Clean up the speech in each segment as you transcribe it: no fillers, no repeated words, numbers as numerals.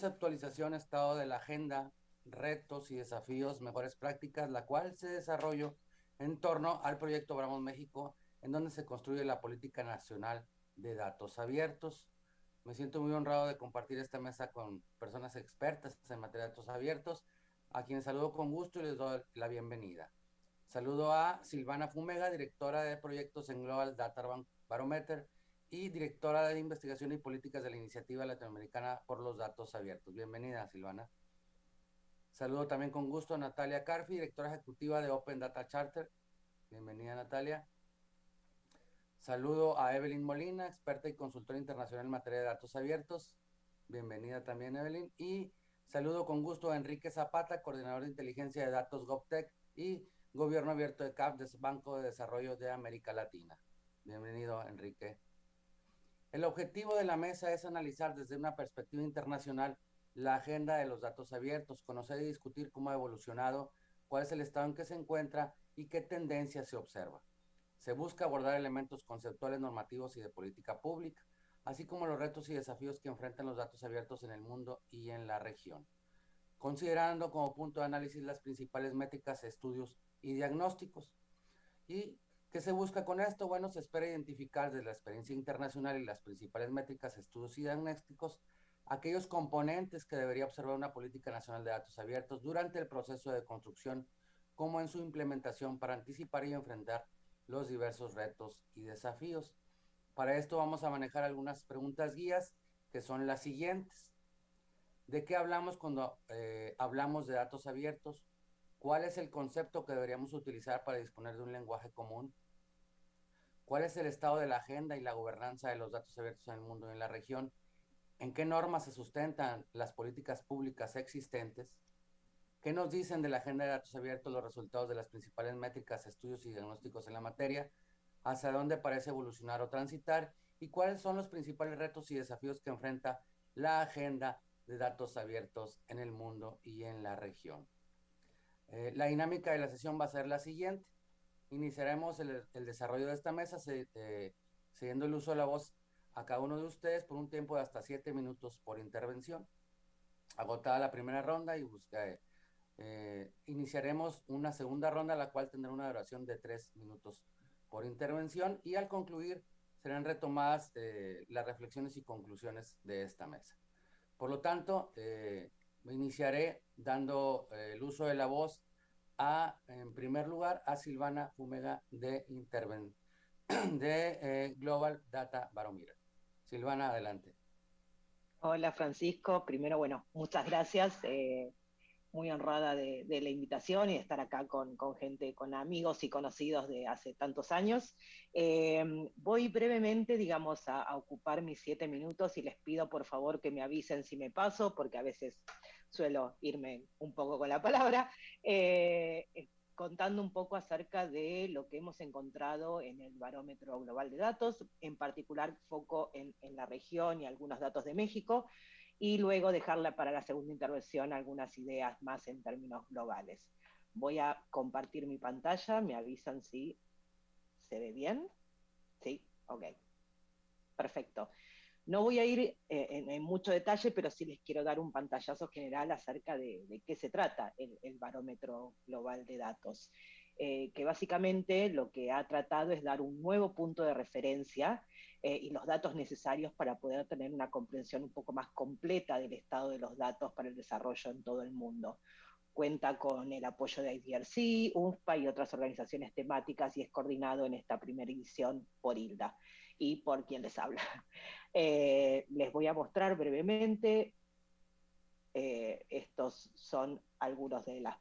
Actualización, estado de la agenda, retos y desafíos, mejores prácticas, la cual se desarrolló en torno al proyecto Abramos México, en donde se construye la política nacional de datos abiertos. Me siento muy honrado de compartir esta mesa con personas expertas en materia de datos abiertos, a quienes saludo con gusto y les doy la bienvenida. Saludo a Silvana Fumega, directora de proyectos en Global Data Barometer y directora de investigación y políticas de la Iniciativa Latinoamericana por los Datos Abiertos. Bienvenida, Silvana. Saludo también con gusto a Natalia Carfi, directora ejecutiva de Open Data Charter. Bienvenida, Natalia. Saludo a Evelyn Molina, experta y consultora internacional en materia de datos abiertos. Bienvenida también, Evelyn. Y saludo con gusto a Enrique Zapata, coordinador de inteligencia de datos GovTech y Gobierno Abierto de CAP, Banco de Desarrollo de América Latina. Bienvenido, Enrique. El objetivo de la mesa es analizar desde una perspectiva internacional la agenda de los datos abiertos, conocer y discutir cómo ha evolucionado, cuál es el estado en que se encuentra y qué tendencias se observa. Se busca abordar elementos conceptuales, normativos y de política pública, así como los retos y desafíos que enfrentan los datos abiertos en el mundo y en la región, considerando como punto de análisis las principales métricas, estudios y diagnósticos. ¿Y qué se busca con esto? Bueno, se espera identificar desde la experiencia internacional y las principales métricas, estudios y diagnósticos aquellos componentes que debería observar una política nacional de datos abiertos durante el proceso de construcción, como en su implementación para anticipar y enfrentar los diversos retos y desafíos. Para esto vamos a manejar algunas preguntas guías que son las siguientes. ¿De qué hablamos cuando hablamos de datos abiertos? ¿Cuál es el concepto que deberíamos utilizar para disponer de un lenguaje común? ¿Cuál es el estado de la agenda y la gobernanza de los datos abiertos en el mundo y en la región? ¿En qué normas se sustentan las políticas públicas existentes? ¿Qué nos dicen de la agenda de datos abiertos los resultados de las principales métricas, estudios y diagnósticos en la materia? ¿Hacia dónde parece evolucionar o transitar? ¿Y cuáles son los principales retos y desafíos que enfrenta la agenda de datos abiertos en el mundo y en la región? La dinámica de la sesión va a ser la siguiente. Iniciaremos el desarrollo de esta mesa cediendo el uso de la voz a cada uno de ustedes por un tiempo de hasta 7 minutos por intervención. Agotada la primera ronda y iniciaremos una segunda ronda, la cual tendrá una duración de 3 minutos por intervención y al concluir serán retomadas las reflexiones y conclusiones de esta mesa. Por lo tanto, iniciaré dando el uso de la voz en primer lugar, a Silvana Fumega de Global Data Barometer. Silvana, adelante. Hola Francisco, primero, bueno, muchas gracias, muy honrada de la invitación y de estar acá con gente, con amigos y conocidos de hace tantos años. Voy brevemente, digamos, a ocupar mis 7 minutos y les pido por favor que me avisen si me paso, porque a veces suelo irme un poco con la palabra. Contando un poco acerca de lo que hemos encontrado en el Barómetro Global de Datos, en particular foco en la región y algunos datos de México, y luego dejarla para la segunda intervención algunas ideas más en términos globales. Voy a compartir mi pantalla, me avisan si se ve bien. Sí, ok, perfecto. No voy a ir en mucho detalle, pero sí les quiero dar un pantallazo general acerca de qué se trata el Barómetro Global de Datos, que básicamente lo que ha tratado es dar un nuevo punto de referencia y los datos necesarios para poder tener una comprensión un poco más completa del estado de los datos para el desarrollo en todo el mundo. Cuenta con el apoyo de IDRC, UNFPA y otras organizaciones temáticas y es coordinado en esta primera edición por Hilda y por quien les habla. Les voy a mostrar brevemente, estos son algunos de las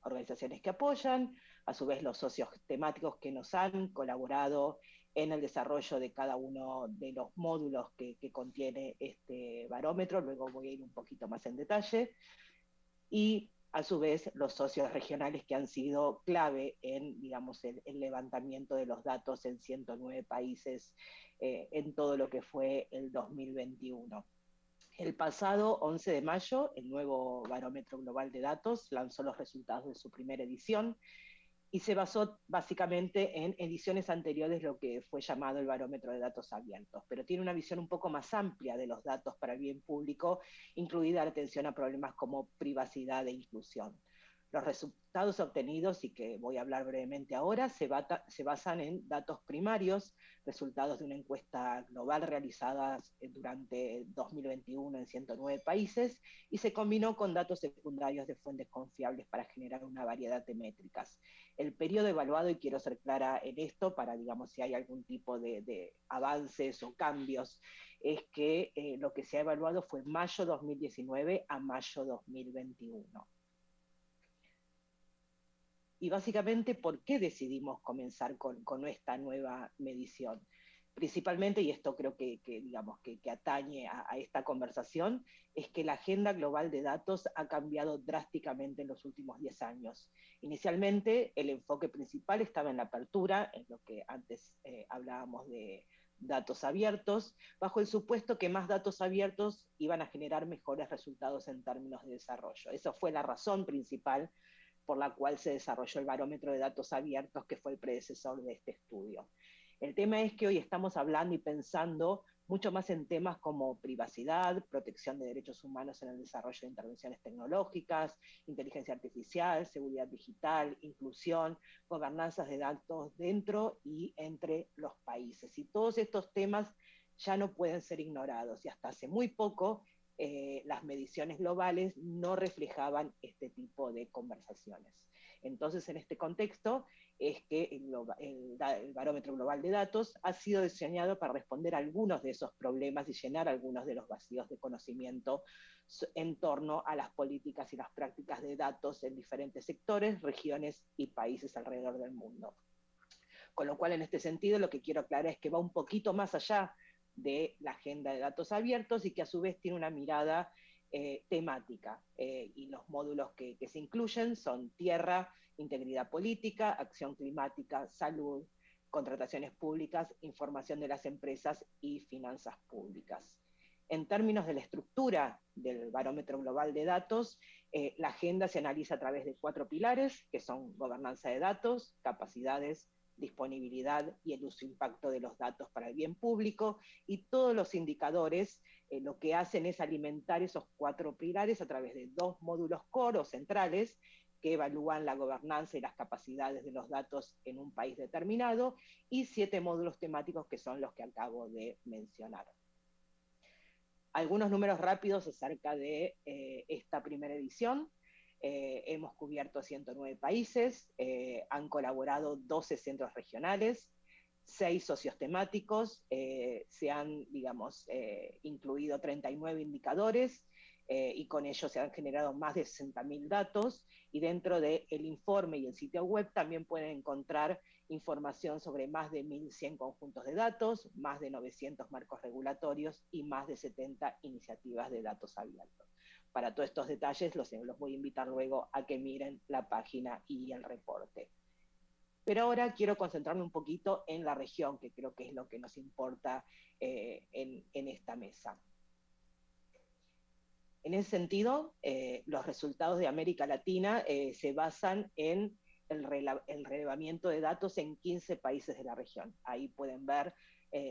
organizaciones que apoyan, a su vez los socios temáticos que nos han colaborado en el desarrollo de cada uno de los módulos que contiene este barómetro, luego voy a ir un poquito más en detalle, y a su vez los socios regionales que han sido clave en, digamos, el levantamiento de los datos en 109 países en todo lo que fue el 2021. El pasado 11 de mayo, el nuevo Barómetro Global de Datos lanzó los resultados de su primera edición y se basó básicamente en ediciones anteriores, lo que fue llamado el barómetro de datos abiertos, pero tiene una visión un poco más amplia de los datos para el bien público, incluida la atención a problemas como privacidad e inclusión. Los resultados obtenidos, y que voy a hablar brevemente ahora, se basan en datos primarios, resultados de una encuesta global realizada durante 2021 en 109 países, y se combinó con datos secundarios de fuentes confiables para generar una variedad de métricas. El periodo evaluado, y quiero ser clara en esto para, digamos, si hay algún tipo de avances o cambios, es que lo que se ha evaluado fue mayo 2019 a mayo 2021. Y básicamente, ¿por qué decidimos comenzar con esta nueva medición? Principalmente, y esto creo digamos, que atañe a esta conversación, es que la agenda global de datos ha cambiado drásticamente en los últimos 10 años. Inicialmente, el enfoque principal estaba en la apertura, en lo que antes hablábamos de datos abiertos, bajo el supuesto que más datos abiertos iban a generar mejores resultados en términos de desarrollo. Esa fue la razón principal por la cual se desarrolló el barómetro de datos abiertos, que fue el predecesor de este estudio. El tema es que hoy estamos hablando y pensando mucho más en temas como privacidad, protección de derechos humanos en el desarrollo de intervenciones tecnológicas, inteligencia artificial, seguridad digital, inclusión, gobernanzas de datos dentro y entre los países. Y todos estos temas ya no pueden ser ignorados, y hasta hace muy poco las mediciones globales no reflejaban este tipo de conversaciones. Entonces, en este contexto, es que el barómetro global de datos ha sido diseñado para responder a algunos de esos problemas y llenar algunos de los vacíos de conocimiento en torno a las políticas y las prácticas de datos en diferentes sectores, regiones y países alrededor del mundo. Con lo cual, en este sentido, lo que quiero aclarar es que va un poquito más allá de la agenda de datos abiertos y que a su vez tiene una mirada temática. Y los módulos que se incluyen son tierra, integridad política, acción climática, salud, contrataciones públicas, información de las empresas y finanzas públicas. En términos de la estructura del barómetro global de datos, la agenda se analiza a través de 4 pilares, que son gobernanza de datos, capacidades, disponibilidad y el uso e impacto de los datos para el bien público, y todos los indicadores lo que hacen es alimentar esos 4 pilares a través de 2 módulos core o centrales que evalúan la gobernanza y las capacidades de los datos en un país determinado, y 7 módulos temáticos que son los que acabo de mencionar. Algunos números rápidos acerca de esta primera edición. Hemos cubierto 109 países, han colaborado 12 centros regionales, 6 socios temáticos, se han, digamos, incluido 39 indicadores, y con ello se han generado más de 60.000 datos, y dentro del informe y el sitio web también pueden encontrar información sobre más de 1.100 conjuntos de datos, más de 900 marcos regulatorios y más de 70 iniciativas de datos abiertos. Para todos estos detalles los voy a invitar luego a que miren la página y el reporte. Pero ahora quiero concentrarme un poquito en la región, que creo que es lo que nos importa en esta mesa. En ese sentido, los resultados de América Latina se basan en el relevamiento de datos en 15 países de la región. Ahí pueden ver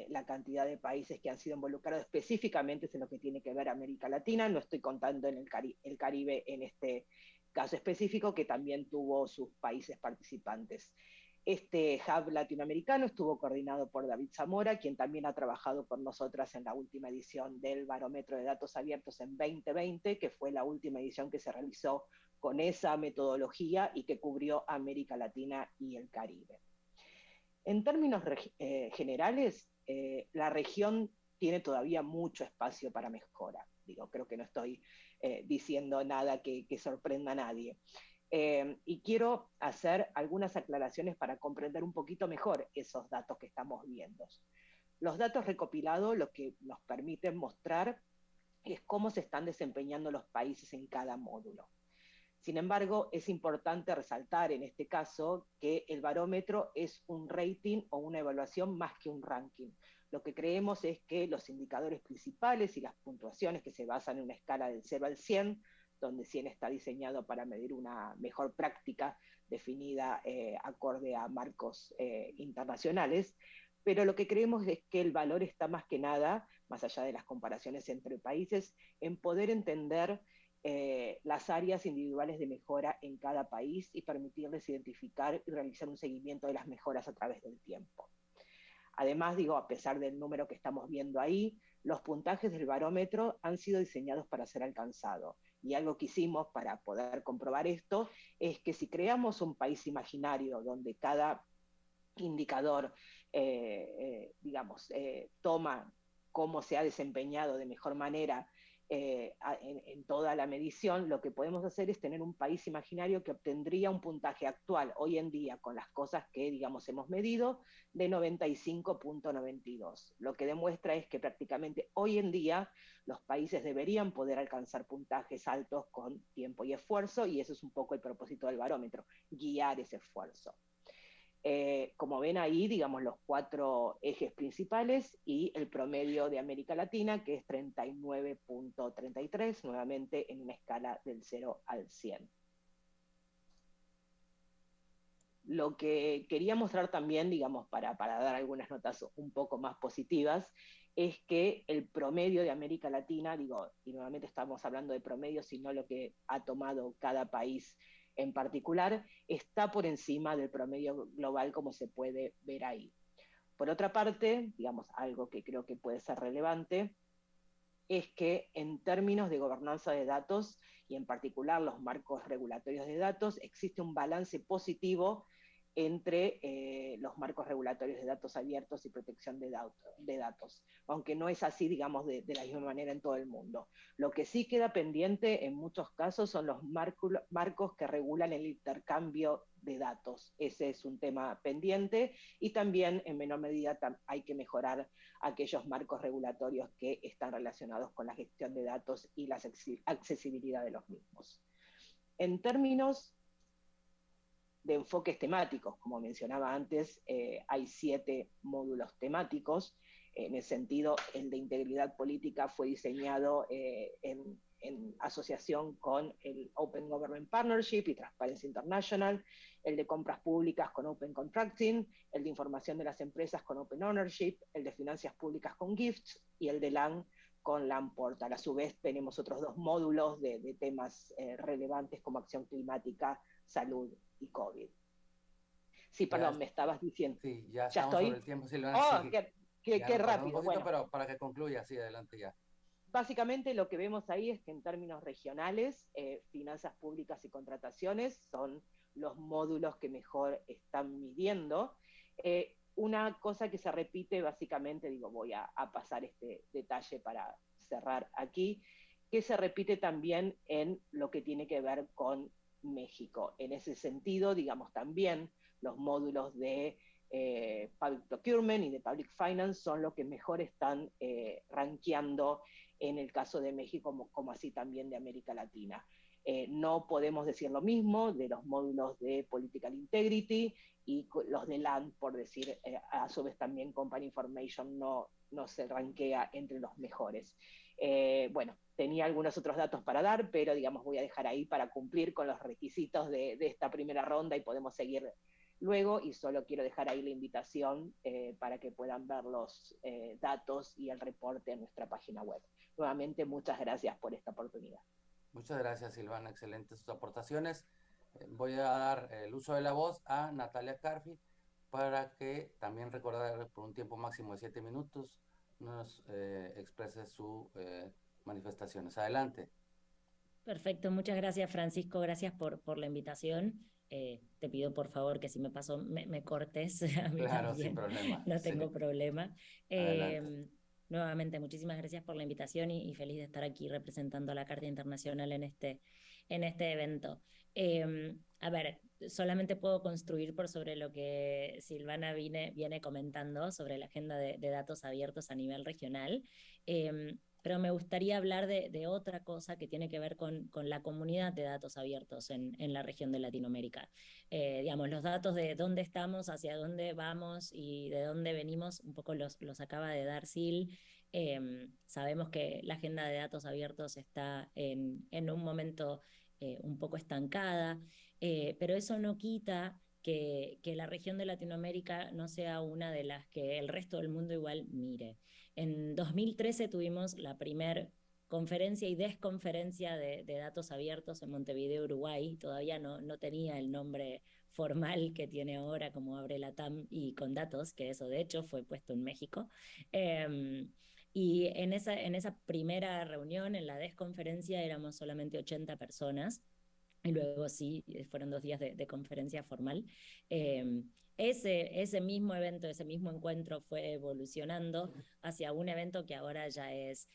la cantidad de países que han sido involucrados específicamente en lo que tiene que ver América Latina. No estoy contando en el Caribe en este caso específico, que también tuvo sus países participantes. Este hub latinoamericano estuvo coordinado por David Zamora, quien también ha trabajado con nosotras en la última edición del Barómetro de Datos Abiertos en 2020, que fue la última edición que se realizó con esa metodología y que cubrió América Latina y el Caribe. En términos generales, la región tiene todavía mucho espacio para mejora. Creo que no estoy diciendo nada que sorprenda a nadie. Y quiero hacer algunas aclaraciones para comprender un poquito mejor esos datos que estamos viendo. Los datos recopilados lo que nos permiten mostrar es cómo se están desempeñando los países en cada módulo. Sin embargo, es importante resaltar en este caso que el barómetro es un rating o una evaluación más que un ranking. Lo que creemos es que los indicadores principales y las puntuaciones, que se basan en una escala del 0 al 100, donde 100 está diseñado para medir una mejor práctica definida acorde a marcos internacionales, pero lo que creemos es que el valor está más que nada, más allá de las comparaciones entre países, en poder entender las áreas individuales de mejora en cada país y permitirles identificar y realizar un seguimiento de las mejoras a través del tiempo. Además, digo, a pesar del número que estamos viendo ahí, los puntajes del barómetro han sido diseñados para ser alcanzados. Y algo que hicimos para poder comprobar esto es que si creamos un país imaginario donde cada indicador, toma cómo se ha desempeñado de mejor manera en toda la medición, lo que podemos hacer es tener un país imaginario que obtendría un puntaje actual hoy en día con las cosas que, digamos, hemos medido de 95.92. Lo que demuestra es que prácticamente hoy en día los países deberían poder alcanzar puntajes altos con tiempo y esfuerzo, y eso es un poco el propósito del barómetro, guiar ese esfuerzo. Como ven ahí, digamos, los 4 ejes principales y el promedio de América Latina, que es 39.33, nuevamente en una escala del 0 al 100. Lo que quería mostrar también, digamos, para dar algunas notas un poco más positivas, es que el promedio de América Latina, digo, y nuevamente estamos hablando de promedio, sino lo que ha tomado cada país en particular, está por encima del promedio global, como se puede ver ahí. Por otra parte, digamos, algo que creo que puede ser relevante, es que en términos de gobernanza de datos, y en particular los marcos regulatorios de datos, existe un balance positivo entre los marcos regulatorios de datos abiertos y protección de datos, aunque no es así, digamos, de la misma manera en todo el mundo. Lo que sí queda pendiente en muchos casos son los marcos que regulan el intercambio de datos. Ese es un tema pendiente, y también en menor medida hay que mejorar aquellos marcos regulatorios que están relacionados con la gestión de datos y la accesibilidad de los mismos. En términos de enfoques temáticos, como mencionaba antes, hay 7 módulos temáticos. En ese sentido, el de integridad política fue diseñado en asociación con el Open Government Partnership y Transparency International, el de compras públicas con Open Contracting, el de información de las empresas con Open Ownership, el de finanzas públicas con GIFTS y el de LAN con LAN Portal. A su vez tenemos otros 2 módulos de temas relevantes como acción climática, salud y COVID. Sí, perdón, Ya, me estabas diciendo. sí, ya ¿Ya estamos sobre estoy? el tiempo, Silvana. ¡Oh, Sí, ya qué nos pasamos un rápido! poquito, Bueno, pero para que concluya, sí, adelante ya. básicamente lo que vemos ahí es que en términos regionales, finanzas públicas y contrataciones son los módulos que mejor están midiendo. Una cosa que se repite básicamente, digo, voy a pasar este detalle para cerrar aquí, que se repite también en lo que tiene que ver con México. En ese sentido, digamos, también los módulos de Public Procurement y de Public Finance son los que mejor están rankeando en el caso de México, como así también de América Latina. No podemos decir lo mismo de los módulos de Political Integrity y los de LAND, por decir, a su vez también Company Information no se rankea entre los mejores. Bueno, tenía algunos otros datos para dar, pero digamos voy a dejar ahí para cumplir con los requisitos de esta primera ronda y podemos seguir luego, y solo quiero dejar ahí la invitación para que puedan ver los datos y el reporte en nuestra página web. Nuevamente, muchas gracias por esta oportunidad. Muchas gracias, Silvana. Excelentes sus aportaciones. Voy a dar el uso de la voz a Natalia Carfi para que también recordar por un tiempo máximo de 7 minutos nos exprese sus manifestaciones. Adelante. Perfecto, muchas gracias Francisco, gracias por la invitación. Te pido por favor que si me paso me cortes a mí Claro, sin también, problema. no Sí, tengo problema. adelante. Nuevamente, muchísimas gracias por la invitación y feliz de estar aquí representando a la Carta Internacional en este evento. A ver, solamente puedo construir por sobre lo que Silvana viene comentando sobre la agenda de datos abiertos a nivel regional. Pero me gustaría hablar de otra cosa que tiene que ver con la comunidad de datos abiertos en la región de Latinoamérica. Digamos, los datos de dónde estamos, hacia dónde vamos y de dónde venimos, un poco los acaba de dar Sil. Sabemos que la agenda de datos abiertos está en un momento un poco estancada, pero eso no quita que la región de Latinoamérica no sea una de las que el resto del mundo igual mire. En 2013 tuvimos la primer conferencia y desconferencia de datos abiertos en Montevideo, Uruguay. Todavía no tenía el nombre formal que tiene ahora como Abre Latam y con datos, que eso de hecho fue puesto en México. Y en esa primera reunión, en la desconferencia, éramos solamente 80 personas. Y luego sí, fueron 2 días de conferencia formal. Ese mismo evento, ese mismo encuentro fue evolucionando hacia un evento que ahora ya es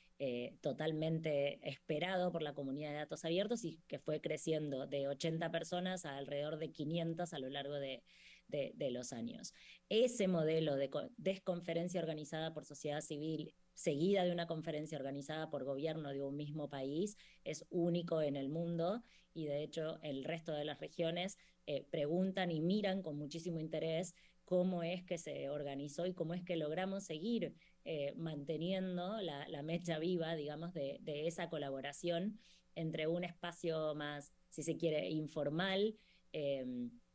totalmente esperado por la comunidad de datos abiertos y que fue creciendo de 80 personas a alrededor de 500 a lo largo de los años. Ese modelo de desconferencia organizada por sociedad civil, seguida de una conferencia organizada por gobierno de un mismo país, es único en el mundo y de hecho el resto de las regiones preguntan y miran con muchísimo interés cómo es que se organizó y cómo es que logramos seguir manteniendo la mecha viva, digamos, de esa colaboración entre un espacio más, si se quiere, informal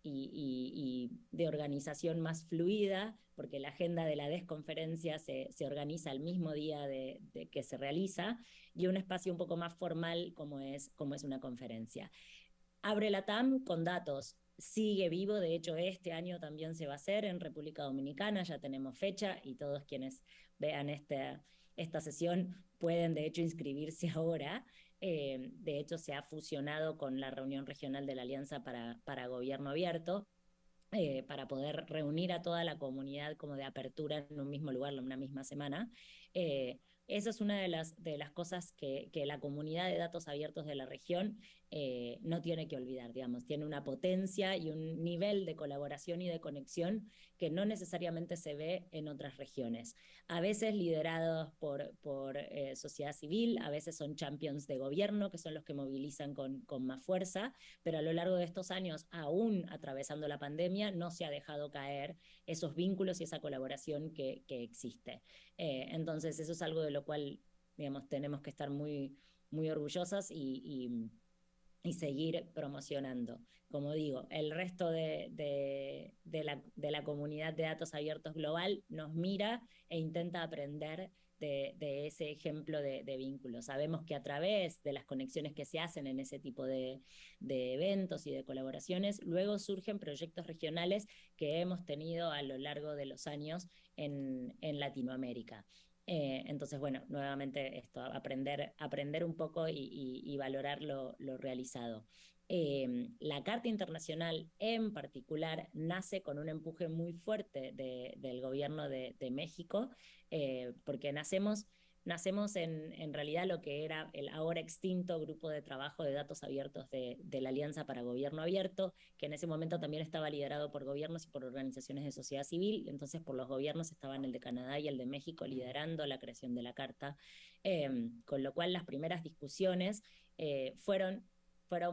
y de organización más fluida, porque la agenda de la desconferencia se organiza el mismo día de que se realiza, y un espacio un poco más formal como es una conferencia. Abre Latam con datos, sigue vivo, de hecho este año también se va a hacer en República Dominicana, ya tenemos fecha y todos quienes vean esta sesión pueden de hecho inscribirse ahora. De hecho se ha fusionado con la reunión regional de la Alianza para Gobierno Abierto, para poder reunir a toda la comunidad como de apertura en un mismo lugar, en una misma semana. Esa es una de las cosas que la comunidad de datos abiertos de la región no tiene que olvidar, digamos, tiene una potencia y un nivel de colaboración y de conexión que no necesariamente se ve en otras regiones. A veces liderados por sociedad civil, a veces son champions de gobierno, que son los que movilizan con más fuerza, pero a lo largo de estos años, aún atravesando la pandemia, no se ha dejado caer esos vínculos y esa colaboración que existe. Entonces, eso es algo de lo cual, digamos, tenemos que estar muy, muy orgullosas y seguir promocionando. Como digo, el resto de la comunidad de datos abiertos global nos mira e intenta aprender de ese ejemplo de vínculo. Sabemos que a través de las conexiones que se hacen en ese tipo de eventos y de colaboraciones, luego surgen proyectos regionales que hemos tenido a lo largo de los años en Latinoamérica. Entonces, bueno, nuevamente esto, aprender un poco y valorar lo realizado. La Carta Internacional en particular nace con un empuje muy fuerte del gobierno de México, porque nacemos en realidad lo que era el ahora extinto Grupo de Trabajo de Datos Abiertos de la Alianza para Gobierno Abierto, que en ese momento también estaba liderado por gobiernos y por organizaciones de sociedad civil. Entonces por los gobiernos estaban el de Canadá y el de México liderando la creación de la Carta, con lo cual las primeras discusiones fueron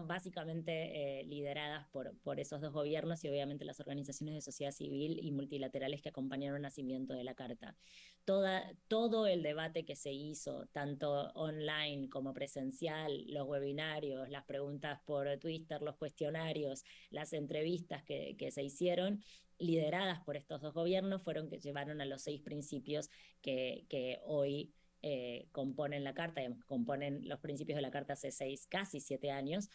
básicamente lideradas por esos dos gobiernos y obviamente las organizaciones de sociedad civil y multilaterales que acompañaron el nacimiento de la Carta. Todo el debate que se hizo, tanto online como presencial, los webinarios, las preguntas por Twitter, los cuestionarios, las entrevistas que se hicieron, lideradas por estos dos gobiernos, fueron que llevaron a los 6 principios que hoy componen la Carta, componen los principios de la Carta hace casi 7 años,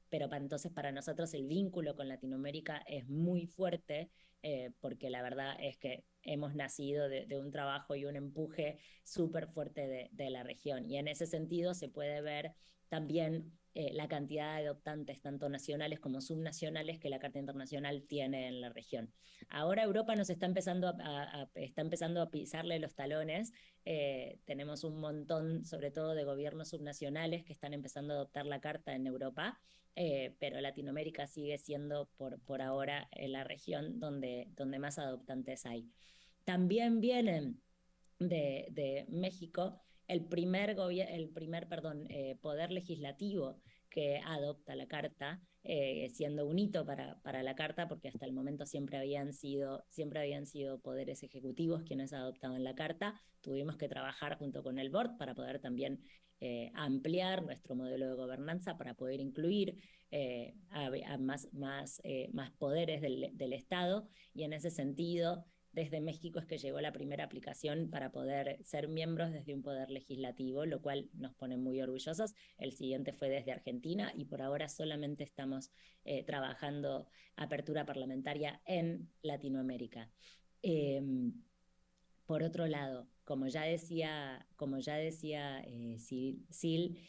pero entonces para nosotros el vínculo con Latinoamérica es muy fuerte, porque la verdad es que hemos nacido de un trabajo y un empuje súper fuerte de la región, y en ese sentido se puede ver también la cantidad de adoptantes, tanto nacionales como subnacionales, que la Carta Internacional tiene en la región. Ahora Europa nos está empezando a pisarle los talones. Tenemos un montón, sobre todo de gobiernos subnacionales, que están empezando a adoptar la Carta en Europa, pero Latinoamérica sigue siendo por ahora la región donde más adoptantes hay. También vienen de México poder legislativo que adopta la Carta, siendo un hito para la Carta, porque hasta el momento siempre habían sido poderes ejecutivos quienes adoptaban la Carta. Tuvimos que trabajar junto con el board para poder también ampliar nuestro modelo de gobernanza, para poder incluir a más poderes del Estado, y en ese sentido, desde México es que llegó la primera aplicación para poder ser miembros desde un poder legislativo, lo cual nos pone muy orgullosos. El siguiente fue desde Argentina, y por ahora solamente estamos trabajando apertura parlamentaria en Latinoamérica. Por otro lado, como ya decía Sil,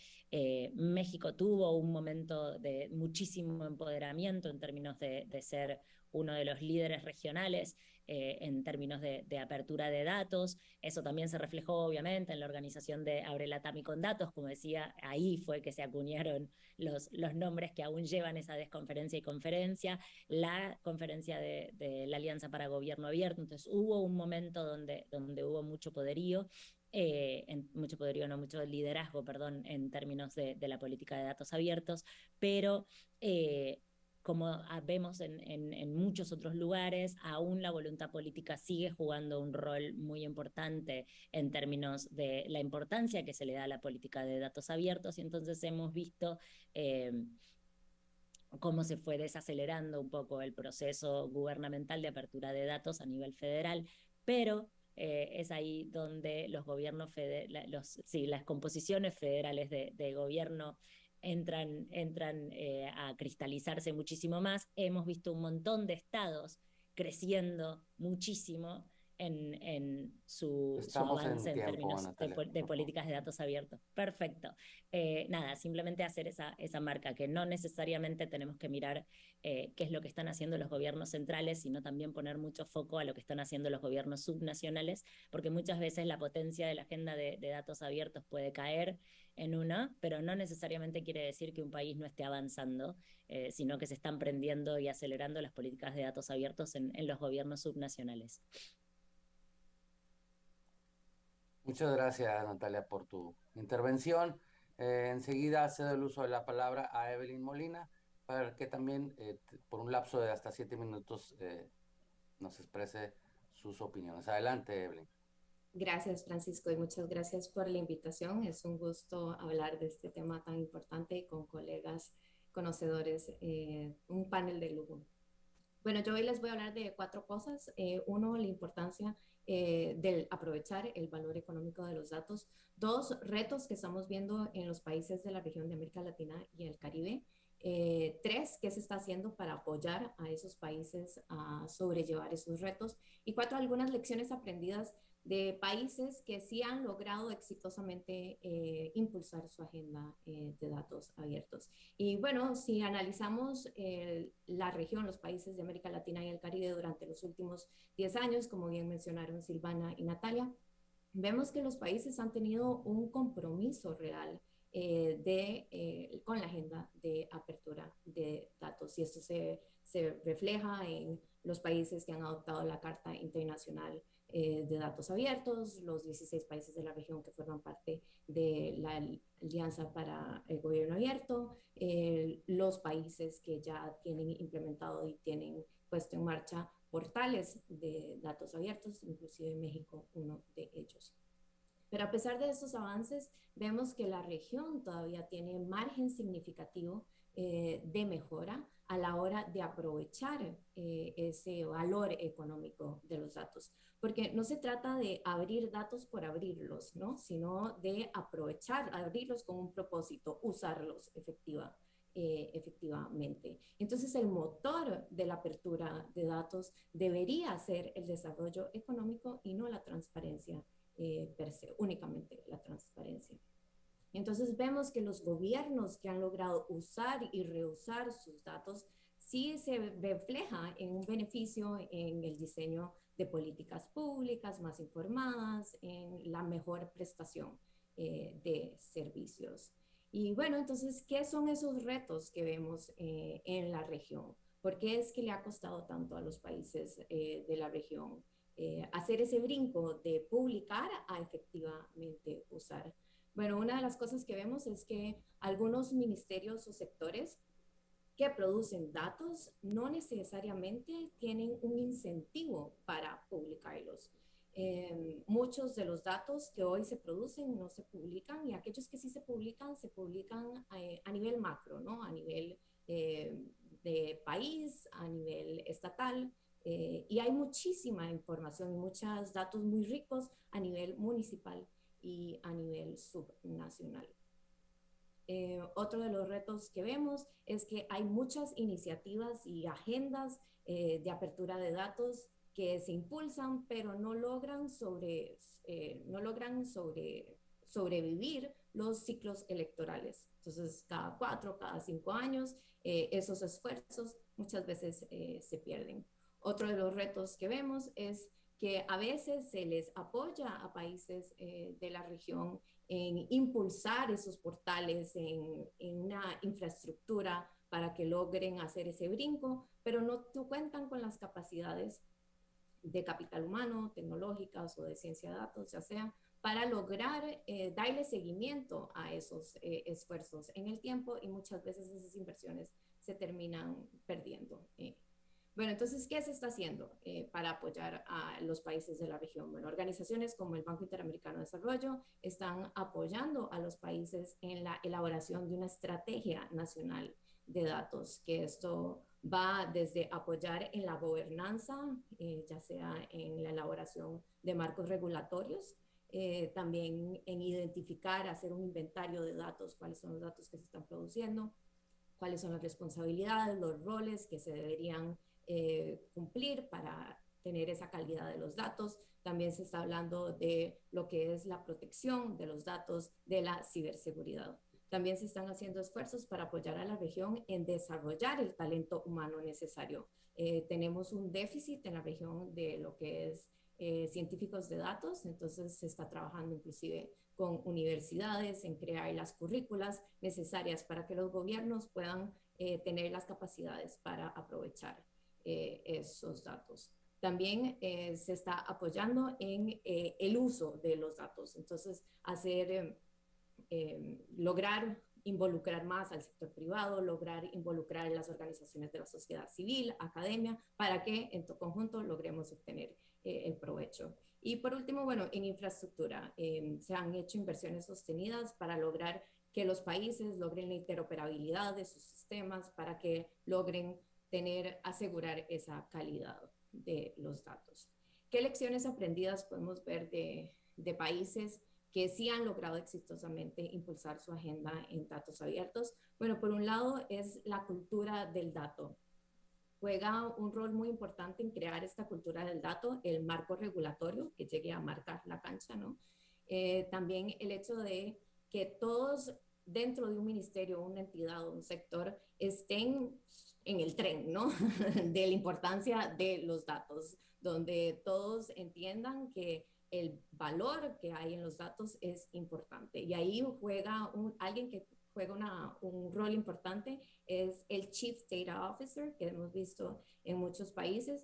México tuvo un momento de muchísimo empoderamiento en términos de ser uno de los líderes regionales en términos de apertura de datos. Eso también se reflejó obviamente en la organización de Abre-LATAM y con datos. Como decía, ahí fue que se acuñaron los nombres que aún llevan esa desconferencia y conferencia, la conferencia de la Alianza para Gobierno Abierto. Entonces hubo un momento donde hubo mucho poderío, mucho liderazgo, perdón, en términos de la política de datos abiertos, pero como vemos en muchos otros lugares, aún la voluntad política sigue jugando un rol muy importante en términos de la importancia que se le da a la política de datos abiertos, y entonces hemos visto cómo se fue desacelerando un poco el proceso gubernamental de apertura de datos a nivel federal, pero es ahí donde los gobiernos las composiciones federales de gobierno entran a cristalizarse muchísimo más. Hemos visto un montón de estados creciendo muchísimo en su avance en términos de políticas de datos abiertos. Perfecto. Nada, simplemente hacer esa marca, que no necesariamente tenemos que mirar qué es lo que están haciendo los gobiernos centrales, sino también poner mucho foco a lo que están haciendo los gobiernos subnacionales, porque muchas veces la potencia de la agenda de datos abiertos puede caer en una, pero no necesariamente quiere decir que un país no esté avanzando, sino que se están prendiendo y acelerando las políticas de datos abiertos en los gobiernos subnacionales. Muchas gracias, Natalia, por tu intervención. Enseguida cedo el uso de la palabra a Evelyn Molina para que también, por un lapso de hasta 7 minutos, nos exprese sus opiniones. Adelante, Evelyn. Gracias, Francisco, y muchas gracias por la invitación. Es un gusto hablar de este tema tan importante con colegas conocedores, un panel de lujo. Bueno, yo hoy les voy a hablar de 4 cosas. Uno, la importancia del aprovechar el valor económico de los datos. 2, retos que estamos viendo en los países de la región de América Latina y el Caribe. 3, qué se está haciendo para apoyar a esos países a sobrellevar esos retos. Y 4, algunas lecciones aprendidas de países que sí han logrado exitosamente impulsar su agenda de datos abiertos. Y bueno, si analizamos la región, los países de América Latina y el Caribe durante los últimos 10 años, como bien mencionaron Silvana y Natalia, vemos que los países han tenido un compromiso real con la agenda de apertura de datos, y esto se refleja en los países que han adoptado la Carta Internacional de Datos Abiertos, los 16 países de la región que forman parte de la Alianza para el Gobierno Abierto, los países que ya tienen implementado y tienen puesto en marcha portales de datos abiertos, inclusive México, uno de ellos. Pero a pesar de estos avances, vemos que la región todavía tiene margen significativo de mejora a la hora de aprovechar ese valor económico de los datos. Porque no se trata de abrir datos por abrirlos, ¿no? Sino de aprovechar, abrirlos con un propósito, usarlos efectivamente. Entonces, el motor de la apertura de datos debería ser el desarrollo económico y no la transparencia per se, únicamente la transparencia. Entonces vemos que los gobiernos que han logrado usar y reusar sus datos sí se refleja en un beneficio en el diseño de políticas públicas más informadas, en la mejor prestación de servicios. Y bueno, entonces, ¿qué son esos retos que vemos en la región? ¿Por qué es que le ha costado tanto a los países de la región hacer ese brinco de publicar a efectivamente usar. Bueno, una de las cosas que vemos es que algunos ministerios o sectores que producen datos no necesariamente tienen un incentivo para publicarlos. Muchos de los datos que hoy se producen no se publican, y aquellos que sí se publican a nivel macro, ¿no? A nivel de país, a nivel estatal, y hay muchísima información, muchos datos muy ricos a nivel municipal y a nivel subnacional. Otro de los retos que vemos es que hay muchas iniciativas y agendas de apertura de datos que se impulsan, pero no logran sobrevivir los ciclos electorales. Entonces, cada 4, cada 5 años, esos esfuerzos muchas veces se pierden. Otro de los retos que vemos es que a veces se les apoya a países de la región en impulsar esos portales, en una infraestructura para que logren hacer ese brinco, pero no cuentan con las capacidades de capital humano, tecnológicas o de ciencia de datos, ya sea, para lograr darle seguimiento a esos esfuerzos en el tiempo, y muchas veces esas inversiones se terminan perdiendo. Bueno, entonces, ¿qué se está haciendo para apoyar a los países de la región? Bueno, organizaciones como el Banco Interamericano de Desarrollo están apoyando a los países en la elaboración de una estrategia nacional de datos, que esto va desde apoyar en la gobernanza, ya sea en la elaboración de marcos regulatorios, también en identificar, hacer un inventario de datos, cuáles son los datos que se están produciendo, cuáles son las responsabilidades, los roles que se deberían cumplir para tener esa calidad de los datos. También se está hablando de lo que es la protección de los datos, de la ciberseguridad. También se están haciendo esfuerzos para apoyar a la región en desarrollar el talento humano necesario. Tenemos un déficit en la región de lo que es científicos de datos, entonces se está trabajando inclusive con universidades en crear las currículas necesarias para que los gobiernos puedan tener las capacidades para aprovechar esos datos. También se está apoyando en el uso de los datos, entonces lograr involucrar más al sector privado, lograr involucrar las organizaciones de la sociedad civil, academia, para que en conjunto logremos obtener el provecho. Y por último, bueno, en infraestructura se han hecho inversiones sostenidas para lograr que los países logren la interoperabilidad de sus sistemas, para que logren asegurar esa calidad de los datos. ¿Qué lecciones aprendidas podemos ver de países que sí han logrado exitosamente impulsar su agenda en datos abiertos? Bueno, por un lado es la cultura del dato. Juega un rol muy importante en crear esta cultura del dato, el marco regulatorio que llegue a marcar la cancha, ¿no? También el hecho de que todos dentro de un ministerio, una entidad o un sector estén en el tren, ¿no? De la importancia de los datos, donde todos entiendan que el valor que hay en los datos es importante. Y ahí juega alguien que juega un rol importante, es el Chief Data Officer, que hemos visto en muchos países,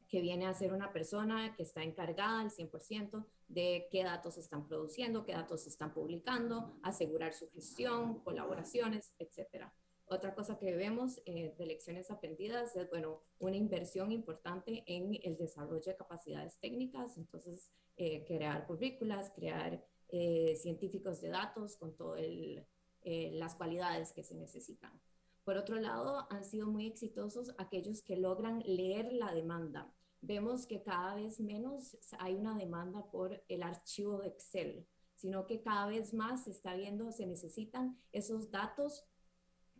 que viene a ser una persona que está encargada al 100% de qué datos se están produciendo, qué datos se están publicando, asegurar su gestión, colaboraciones, etcétera. Otra cosa que vemos de lecciones aprendidas es, bueno, una inversión importante en el desarrollo de capacidades técnicas, entonces crear currículas, crear científicos de datos con todas las cualidades que se necesitan. Por otro lado, han sido muy exitosos aquellos que logran leer la demanda. Vemos que cada vez menos hay una demanda por el archivo de Excel, sino que cada vez más se está viendo, se necesitan esos datos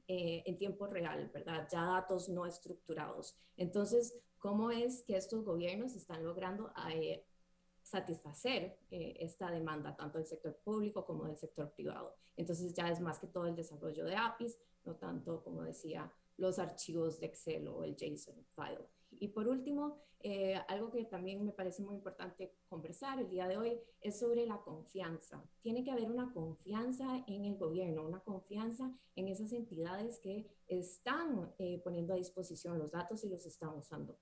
en tiempo real, ¿verdad? Ya datos no estructurados. Entonces, ¿cómo es que estos gobiernos están logrando satisfacer esta demanda, tanto del sector público como del sector privado? Entonces ya es más que todo el desarrollo de APIs, no tanto, como decía, los archivos de Excel o el JSON file. Y por último, algo que también me parece muy importante conversar el día de hoy es sobre la confianza. Tiene que haber una confianza en el gobierno, una confianza en esas entidades que están poniendo a disposición los datos y los están usando.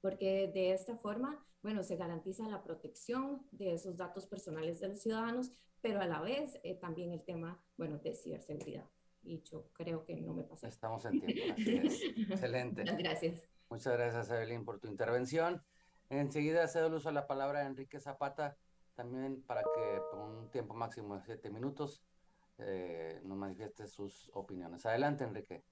porque de esta forma, bueno, se garantiza la protección de esos datos personales de los ciudadanos, pero a la vez también el tema, bueno, de ciberseguridad. Y yo creo que no me pasé. Estamos en tiempo, así es. Excelente. Muchas gracias. Muchas gracias, Evelyn, por tu intervención. Enseguida cedo el uso a la palabra a Enrique Zapata, también para que por un tiempo máximo de 7 minutos nos manifieste sus opiniones. Adelante, Enrique.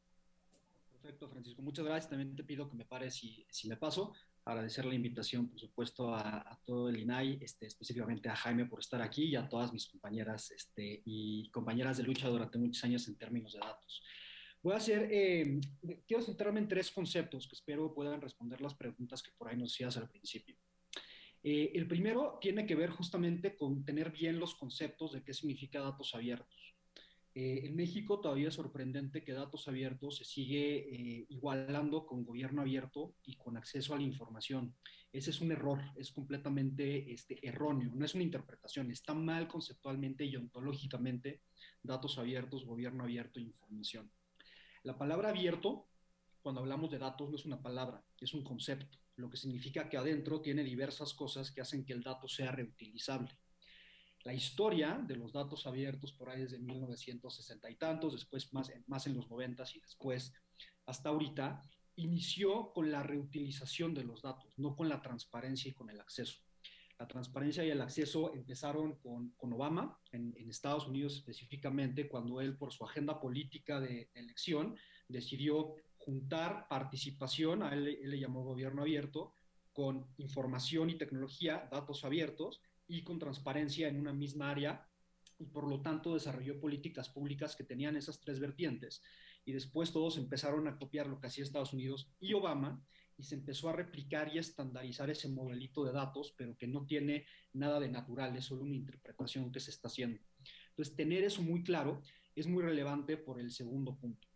Perfecto, Francisco. Muchas gracias. También te pido que me pares si me paso. Agradecer la invitación, por supuesto, a todo el INAI, específicamente a Jaime por estar aquí y a todas mis compañeras y compañeras de lucha durante muchos años en términos de datos. Quiero centrarme en 3 conceptos que espero puedan responder las preguntas que por ahí nos hacías al principio. El primero tiene que ver justamente con tener bien los conceptos de qué significa datos abiertos. En México todavía es sorprendente que datos abiertos se sigue igualando con gobierno abierto y con acceso a la información. Ese es un error, es completamente erróneo, no es una interpretación, está mal conceptualmente y ontológicamente datos abiertos, gobierno abierto e información. La palabra abierto, cuando hablamos de datos, no es una palabra, es un concepto, lo que significa que adentro tiene diversas cosas que hacen que el dato sea reutilizable. La historia de los datos abiertos por ahí desde 1960 y tantos, después más en los 90s y después hasta ahorita, inició con la reutilización de los datos, no con la transparencia y con el acceso. La transparencia y el acceso empezaron con Obama, en Estados Unidos específicamente, cuando él, por su agenda política de elección, decidió juntar participación, a él le llamó gobierno abierto, con información y tecnología, datos abiertos, y con transparencia en una misma área, y por lo tanto desarrolló políticas públicas que tenían esas 3 vertientes. Y después todos empezaron a copiar lo que hacía Estados Unidos y Obama, y se empezó a replicar y estandarizar ese modelito de datos, pero que no tiene nada de natural, es solo una interpretación que se está haciendo. Entonces, tener eso muy claro es muy relevante por el segundo punto.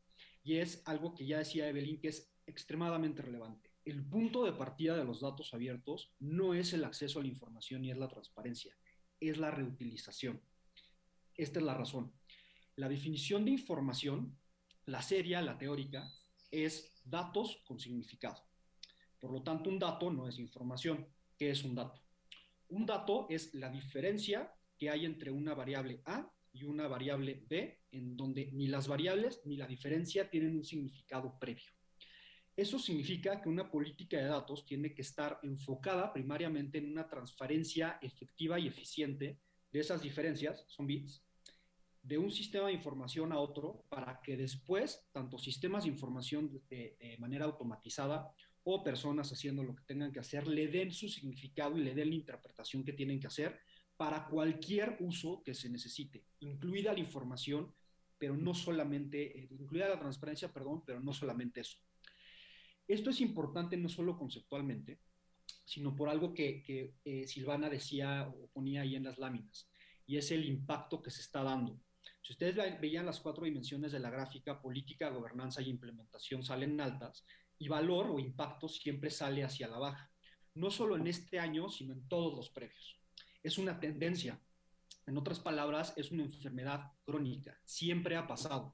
Y es algo que ya decía Evelyn, que es extremadamente relevante. El punto de partida de los datos abiertos no es el acceso a la información ni es la transparencia, es la reutilización. Esta es la razón. La definición de información, la seria, la teórica, es datos con significado. Por lo tanto, un dato no es información. ¿Qué es un dato? Un dato es la diferencia que hay entre una variable A y una variable B, en donde ni las variables ni la diferencia tienen un significado previo. Eso significa que una política de datos tiene que estar enfocada primariamente en una transferencia efectiva y eficiente de esas diferencias, son bits, de un sistema de información a otro para que después, tanto sistemas de información de manera automatizada o personas haciendo lo que tengan que hacer, le den su significado y le den la interpretación que tienen que hacer para cualquier uso que se necesite, incluida la información, pero no solamente, incluida la transparencia, perdón, pero no solamente eso. Esto es importante no solo conceptualmente, sino por algo que Silvana decía o ponía ahí en las láminas, y es el impacto que se está dando. Si ustedes veían las 4 dimensiones de la gráfica, política, gobernanza y implementación salen altas, y valor o impacto siempre sale hacia la baja. No solo en este año, sino en todos los previos. Es una tendencia. En otras palabras, es una enfermedad crónica. Siempre ha pasado.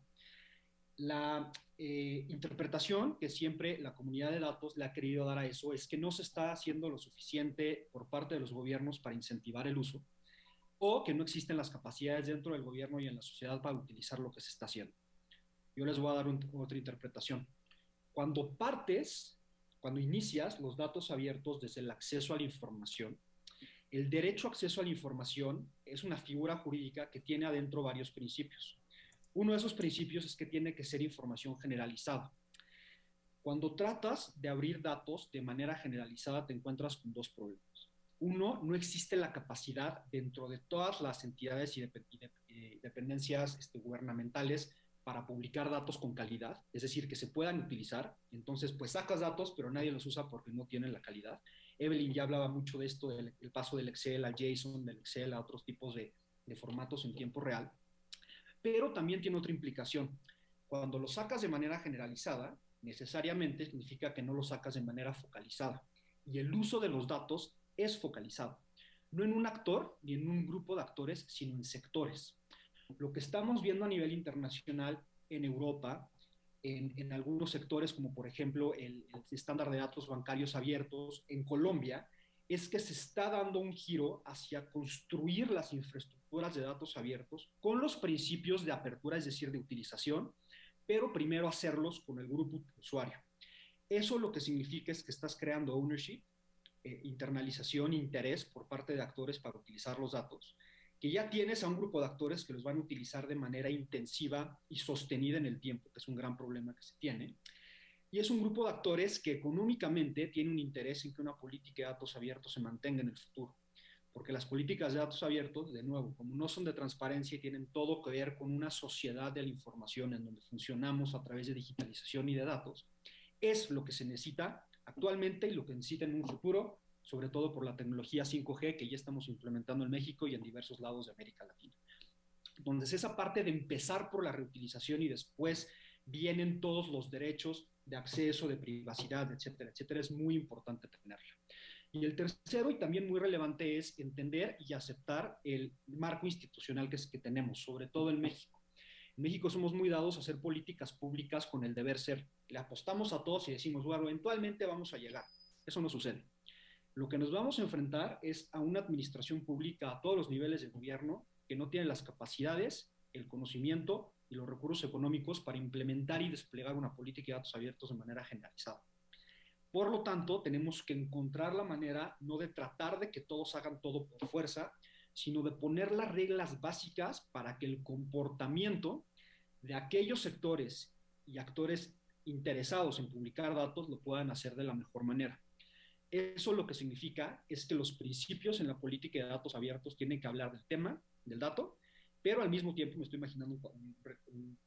La interpretación que siempre la comunidad de datos le ha querido dar a eso es que no se está haciendo lo suficiente por parte de los gobiernos para incentivar el uso, o que no existen las capacidades dentro del gobierno y en la sociedad para utilizar lo que se está haciendo. Yo les voy a dar otra interpretación. Cuando inicias los datos abiertos desde el acceso a la información, el derecho a acceso a la información es una figura jurídica que tiene adentro varios principios. Uno de esos principios es que tiene que ser información generalizada. Cuando tratas de abrir datos de manera generalizada, te encuentras con 2 problemas. Uno, no existe la capacidad dentro de todas las entidades y dependencias gubernamentales para publicar datos con calidad, es decir, que se puedan utilizar. Entonces, pues sacas datos, pero nadie los usa porque no tienen la calidad. Evelyn ya hablaba mucho de esto, del paso del Excel a JSON, del Excel a otros tipos de formatos en tiempo real. Pero también tiene otra implicación. Cuando lo sacas de manera generalizada, necesariamente significa que no lo sacas de manera focalizada. Y el uso de los datos es focalizado. No en un actor ni en un grupo de actores, sino en sectores. Lo que estamos viendo a nivel internacional en Europa en algunos sectores, como por ejemplo el estándar de datos bancarios abiertos en Colombia, es que se está dando un giro hacia construir las infraestructuras de datos abiertos con los principios de apertura, es decir, de utilización, pero primero hacerlos con el grupo usuario. Eso lo que significa es que estás creando ownership, internalización, interés por parte de actores para utilizar los datos, que ya tienes a un grupo de actores que los van a utilizar de manera intensiva y sostenida en el tiempo, que es un gran problema que se tiene. Y es un grupo de actores que económicamente tiene un interés en que una política de datos abiertos se mantenga en el futuro. Porque las políticas de datos abiertos, de nuevo, como no son de transparencia y tienen todo que ver con una sociedad de la información en donde funcionamos a través de digitalización y de datos, es lo que se necesita actualmente y lo que necesita en un futuro, sobre todo por la tecnología 5G que ya estamos implementando en México y en diversos lados de América Latina. Entonces, esa parte de empezar por la reutilización y después vienen todos los derechos de acceso, de privacidad, etcétera, etcétera, es muy importante tenerla. Y el tercero, y también muy relevante, es entender y aceptar el marco institucional que tenemos, sobre todo en México. En México somos muy dados a hacer políticas públicas con el deber ser. Le apostamos a todos y decimos, bueno, eventualmente vamos a llegar. Eso no sucede. Lo que nos vamos a enfrentar es a una administración pública a todos los niveles de gobierno que no tiene las capacidades, el conocimiento y los recursos económicos para implementar y desplegar una política de datos abiertos de manera generalizada. Por lo tanto, tenemos que encontrar la manera no de tratar de que todos hagan todo por fuerza, sino de poner las reglas básicas para que el comportamiento de aquellos sectores y actores interesados en publicar datos lo puedan hacer de la mejor manera. Eso lo que significa es que los principios en la política de datos abiertos tienen que hablar del tema, del dato, pero al mismo tiempo, me estoy imaginando un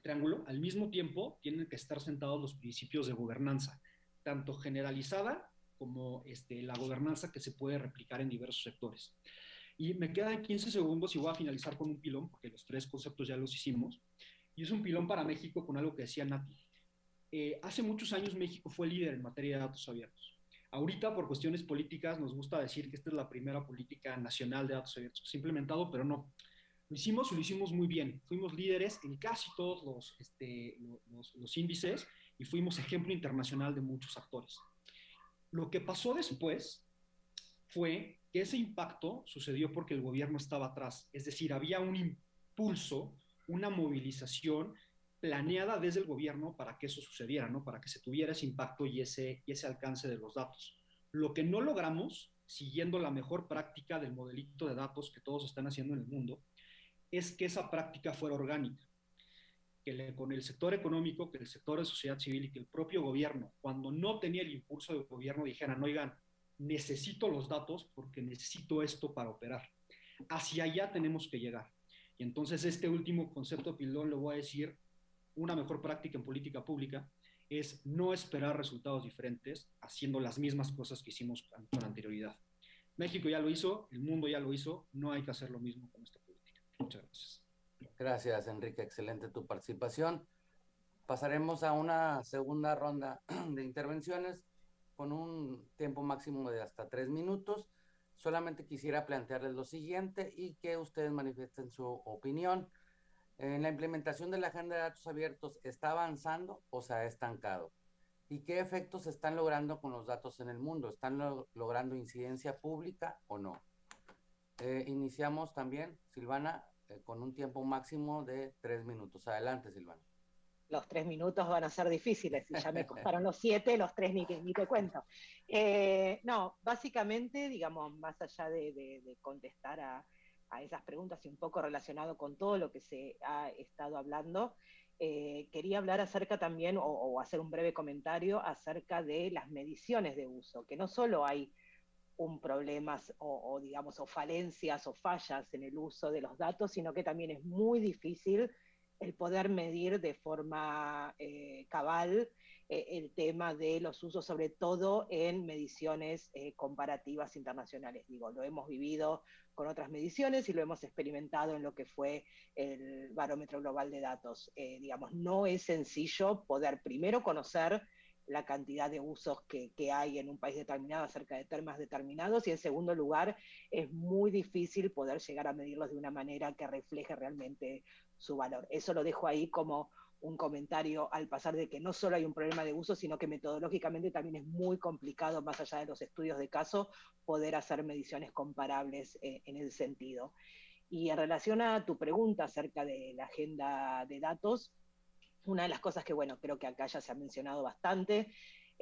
triángulo, al mismo tiempo tienen que estar sentados los principios de gobernanza, tanto generalizada como la gobernanza que se puede replicar en diversos sectores. Y me quedan 15 segundos y voy a finalizar con un pilón, porque los tres conceptos ya los hicimos, y es un pilón para México con algo que decía Nati. Hace muchos años México fue líder en materia de datos abiertos. Ahorita, por cuestiones políticas, nos gusta decir que esta es la primera política nacional de datos abiertos que se ha implementado, pero no. Lo hicimos muy bien. Fuimos líderes en casi todos los índices y fuimos ejemplo internacional de muchos actores. Lo que pasó después fue que ese impacto sucedió porque el gobierno estaba atrás. Es decir, había un impulso, una movilización planeada desde el gobierno para que eso sucediera, ¿no? Para que se tuviera ese impacto y ese alcance de los datos. Lo que no logramos, siguiendo la mejor práctica del modelito de datos que todos están haciendo en el mundo, es que esa práctica fuera orgánica. Con el sector económico, que el sector de sociedad civil y que el propio gobierno, cuando no tenía el impulso del gobierno, dijeran, oigan, necesito los datos porque necesito esto para operar. Hacia allá tenemos que llegar. Y entonces este último concepto pilón lo voy a decir, una mejor práctica en política pública es no esperar resultados diferentes haciendo las mismas cosas que hicimos con anterioridad. México ya lo hizo, el mundo ya lo hizo, no hay que hacer lo mismo con esta política. Muchas gracias. Gracias, Enrique. Excelente tu participación. Pasaremos a una segunda ronda de intervenciones con un tiempo máximo de hasta 3 minutos. Solamente quisiera plantearles lo siguiente y que ustedes manifiesten su opinión. ¿En la implementación de la agenda de datos abiertos está avanzando o se ha estancado? ¿Y qué efectos se están logrando con los datos en el mundo? ¿Están logrando incidencia pública o no? Iniciamos también, Silvana, con un tiempo máximo de 3 minutos. Adelante, Silvana. Los 3 minutos van a ser difíciles, y ya me costaron los 7, los 3 ni te cuento. No, básicamente, digamos, más allá de contestar a esas preguntas y un poco relacionado con todo lo que se ha estado hablando, quería hablar acerca también, o hacer un breve comentario acerca de las mediciones de uso, que no solo hay un problema digamos, o falencias o fallas en el uso de los datos, sino que también es muy difícil el poder medir de forma cabal el tema de los usos, sobre todo en mediciones comparativas internacionales. Digo, lo hemos vivido con otras mediciones y lo hemos experimentado en lo que fue el Barómetro Global de Datos. Digamos, no es sencillo poder primero conocer la cantidad de usos que hay en un país determinado acerca de temas determinados, y en segundo lugar, es muy difícil poder llegar a medirlos de una manera que refleje realmente su valor. Eso lo dejo ahí como un comentario al pasar de que no solo hay un problema de uso, sino que metodológicamente también es muy complicado, más allá de los estudios de caso, poder hacer mediciones comparables en ese sentido. Y en relación a tu pregunta acerca de la agenda de datos, una de las cosas que, bueno, creo que acá ya se ha mencionado bastante,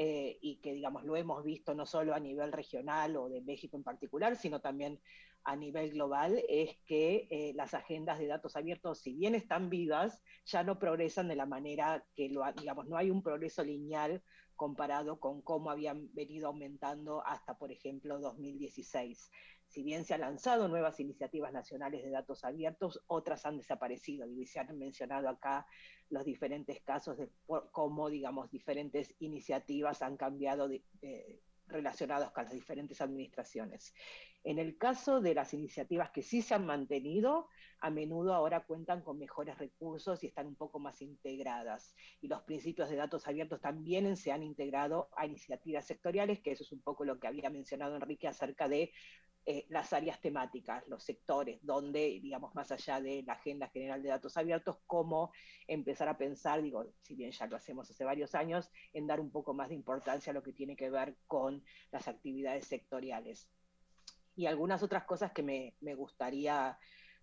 y que, digamos, lo hemos visto no solo a nivel regional o de México en particular, sino también a nivel global, es que las agendas de datos abiertos, si bien están vivas, ya no progresan de la manera que digamos, no hay un progreso lineal comparado con cómo habían venido aumentando hasta, por ejemplo, 2016. Si bien se han lanzado nuevas iniciativas nacionales de datos abiertos, otras han desaparecido, y se han mencionado acá los diferentes casos de cómo, digamos, diferentes iniciativas han cambiado relacionadas con las diferentes administraciones. En el caso de las iniciativas que sí se han mantenido, a menudo ahora cuentan con mejores recursos y están un poco más integradas. Y los principios de datos abiertos también se han integrado a iniciativas sectoriales, que eso es un poco lo que había mencionado Enrique acerca de las áreas temáticas, los sectores, donde, digamos, más allá de la Agenda General de Datos Abiertos, cómo empezar a pensar, digo, si bien ya lo hacemos hace varios años, en dar un poco más de importancia a lo que tiene que ver con las actividades sectoriales. Y algunas otras cosas que me gustaría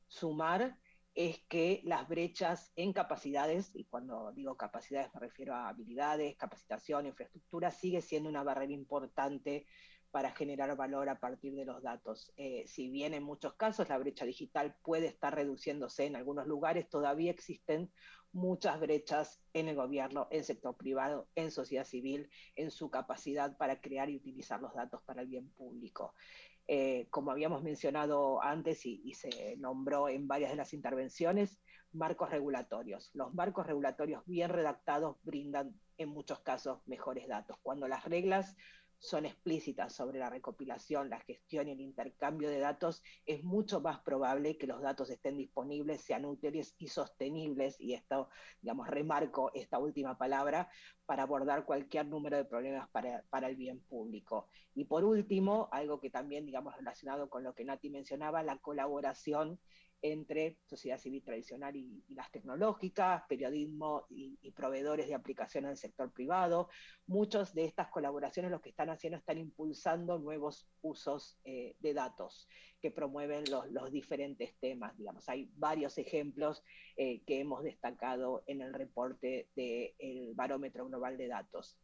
sumar es que las brechas en capacidades, y cuando digo capacidades me refiero a habilidades, capacitación, infraestructura, sigue siendo una barrera importante para generar valor a partir de los datos. Si bien en muchos casos la brecha digital puede estar reduciéndose en algunos lugares, todavía existen muchas brechas en el gobierno, en el sector privado, en sociedad civil, en su capacidad para crear y utilizar los datos para el bien público. Como habíamos mencionado antes y se nombró en varias de las intervenciones, marcos regulatorios. Los marcos regulatorios bien redactados brindan en muchos casos mejores datos. Cuando las reglas son explícitas sobre la recopilación, la gestión y el intercambio de datos, es mucho más probable que los datos estén disponibles, sean útiles y sostenibles, y esto, digamos, remarco esta última palabra, para abordar cualquier número de problemas para el bien público. Y por último, algo que también, digamos, relacionado con lo que Nati mencionaba, la colaboración entre sociedad civil tradicional y las tecnológicas, periodismo y proveedores de aplicaciones del sector privado. Muchas de estas colaboraciones lo que están haciendo, están impulsando nuevos usos de datos que promueven los diferentes temas. Digamos, hay varios ejemplos que hemos destacado en el reporte del Barómetro Global de Datos.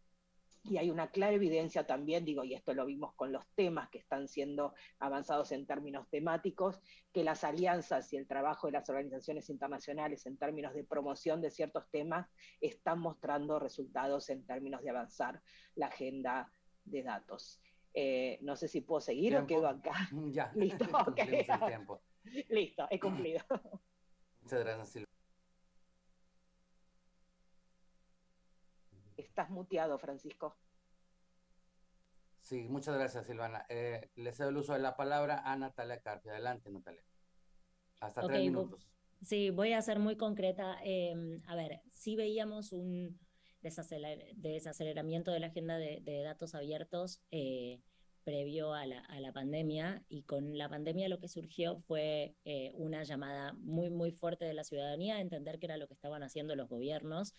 Y hay una clara evidencia también, digo, y esto lo vimos con los temas que están siendo avanzados en términos temáticos, que las alianzas y el trabajo de las organizaciones internacionales en términos de promoción de ciertos temas están mostrando resultados en términos de avanzar la agenda de datos. No sé si puedo seguir ¿Tiempo? o quedo acá. Ya, Listo, cumplimos el tiempo. Listo, he cumplido. Muchas gracias, Silvana. Estás muteado, Francisco. Sí, muchas gracias, Silvana. Le cedo el uso de la palabra a Natalia Carpio. Adelante, Natalia. Hasta 3 minutos. Sí, voy a ser muy concreta. A ver, sí veíamos un desaceleramiento de la agenda de datos abiertos previo a la pandemia, y con la pandemia lo que surgió fue una llamada muy, muy fuerte de la ciudadanía a entender qué era lo que estaban haciendo los gobiernos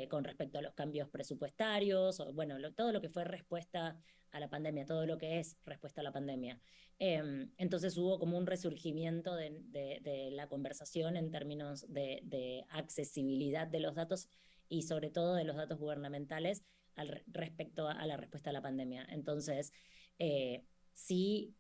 con respecto a los cambios presupuestarios, o, bueno, todo lo que fue respuesta a la pandemia, todo lo que es respuesta a la pandemia. Entonces hubo como un resurgimiento de la conversación en términos de accesibilidad de los datos y sobre todo de los datos gubernamentales respecto a la respuesta a la pandemia. Entonces, sí,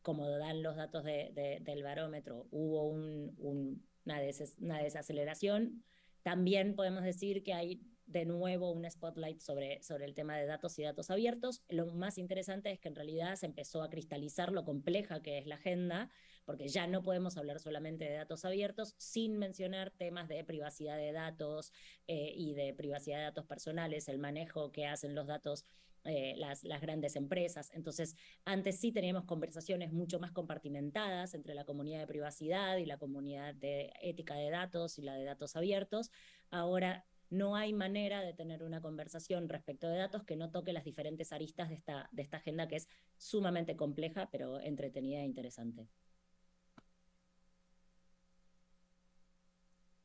como dan los datos del barómetro, hubo una desaceleración. También podemos decir que hay de nuevo un spotlight sobre el tema de datos y datos abiertos. Lo más interesante es que en realidad se empezó a cristalizar lo compleja que es la agenda, porque ya no podemos hablar solamente de datos abiertos sin mencionar temas de privacidad de datos y de privacidad de datos personales, el manejo que hacen los datos las grandes empresas. Entonces, antes sí teníamos conversaciones mucho más compartimentadas entre la comunidad de privacidad y la comunidad de ética de datos y la de datos abiertos. Ahora no hay manera de tener una conversación respecto de datos que no toque las diferentes aristas de esta agenda, que es sumamente compleja, pero entretenida e interesante.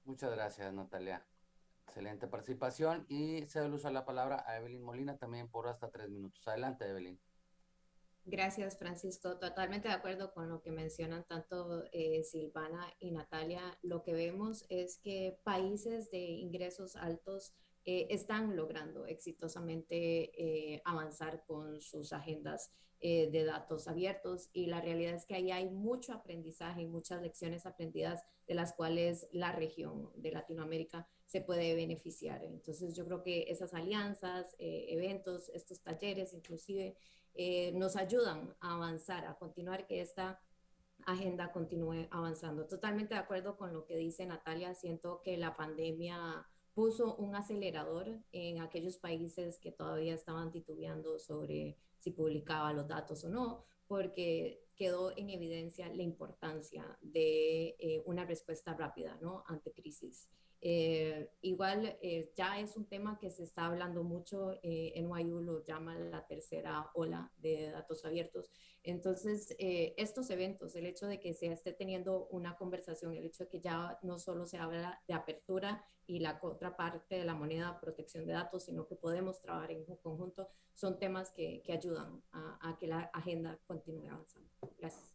Muchas gracias, Natalia. Excelente participación y cedo el uso de la palabra a Evelyn Molina también por hasta 3 minutos. Adelante, Evelyn. Gracias, Francisco. Totalmente de acuerdo con lo que mencionan tanto Silvana y Natalia. Lo que vemos es que países de ingresos altos están logrando exitosamente avanzar con sus agendas de datos abiertos, y la realidad es que ahí hay mucho aprendizaje y muchas lecciones aprendidas de las cuales la región de Latinoamérica se puede beneficiar. Entonces yo creo que esas alianzas, eventos, estos talleres inclusive, nos ayudan a avanzar, a continuar, que esta agenda continúe avanzando. Totalmente de acuerdo con lo que dice Natalia. Siento que la pandemia puso un acelerador en aquellos países que todavía estaban titubeando sobre si publicaba los datos o no, porque quedó en evidencia la importancia de una respuesta rápida, ¿no?, ante crisis. Igual ya es un tema que se está hablando mucho, NYU lo llama la tercera ola de datos abiertos. Entonces, estos eventos, el hecho de que se esté teniendo una conversación, el hecho de que ya no solo se habla de apertura y la otra parte de la moneda, protección de datos, sino que podemos trabajar en conjunto, son temas que ayudan a que la agenda continúe avanzando. Gracias.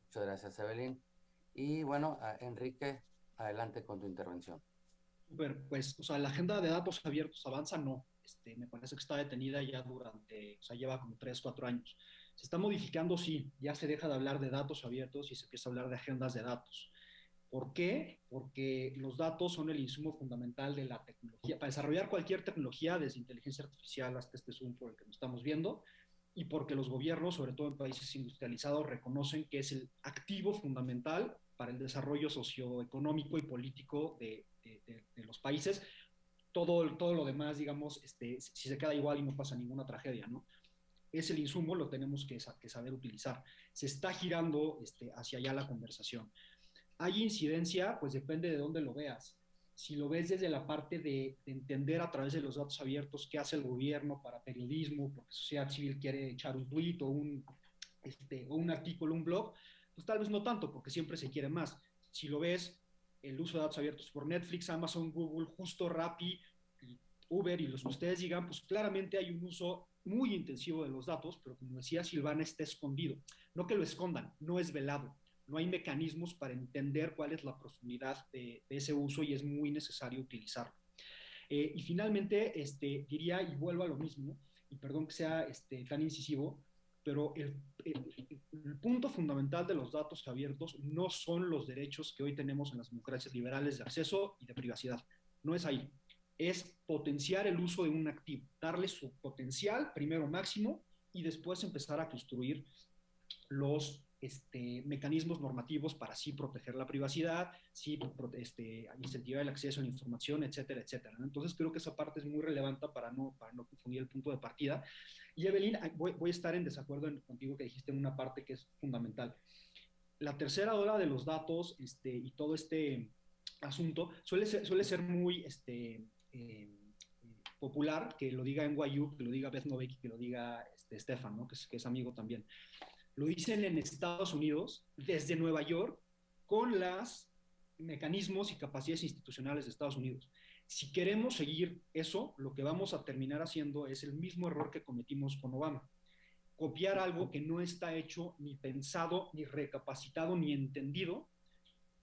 Muchas gracias, Evelyn. Y bueno, Enrique, adelante con tu intervención. Super, pues, o sea, la agenda de datos abiertos avanza, no. Me parece que está detenida ya durante, o sea, lleva como 3, 4 años. Se está modificando, sí, ya se deja de hablar de datos abiertos y se empieza a hablar de agendas de datos. ¿Por qué? Porque los datos son el insumo fundamental de la tecnología. Para desarrollar cualquier tecnología, desde inteligencia artificial hasta este Zoom por el que nos estamos viendo, y porque los gobiernos, sobre todo en países industrializados, reconocen que es el activo fundamental para el desarrollo socioeconómico y político de los países. Todo lo demás, digamos, si se queda igual y no pasa ninguna tragedia, ¿no? Es el insumo, lo tenemos que saber utilizar. Se está girando hacia allá la conversación. ¿Hay incidencia? Pues depende de dónde lo veas. Si lo ves desde la parte de entender a través de los datos abiertos qué hace el gobierno para periodismo, porque sociedad civil quiere echar un tuit o un artículo, un blog, pues tal vez no tanto, porque siempre se quiere más. Si lo ves, el uso de datos abiertos por Netflix, Amazon, Google, justo Rappi, Uber y los que ustedes digan, pues claramente hay un uso muy intensivo de los datos, pero como decía Silvana, está escondido. No que lo escondan, no es velado. No hay mecanismos para entender cuál es la profundidad de ese uso y es muy necesario utilizarlo. Y finalmente, diría, y vuelvo a lo mismo, y perdón que sea tan incisivo, pero el punto fundamental de los datos abiertos no son los derechos que hoy tenemos en las democracias liberales de acceso y de privacidad. No es ahí. Es potenciar el uso de un activo, darle su potencial, primero máximo, y después empezar a construir los mecanismos normativos para así proteger la privacidad, sí, incentivar el acceso a la información, etcétera, etcétera, ¿no? Entonces creo que esa parte es muy relevante para no confundir el punto de partida. Y Evelyn, voy a estar en desacuerdo contigo que dijiste en una parte que es fundamental. La tercera ola de los datos y todo este asunto suele ser muy popular, que lo diga NYU, que lo diga Beth Novak, que lo diga Stefan, ¿no? que es amigo también. Lo dicen en Estados Unidos, desde Nueva York, con los mecanismos y capacidades institucionales de Estados Unidos. Si queremos seguir eso, lo que vamos a terminar haciendo es el mismo error que cometimos con Obama. Copiar algo que no está hecho, ni pensado, ni recapacitado, ni entendido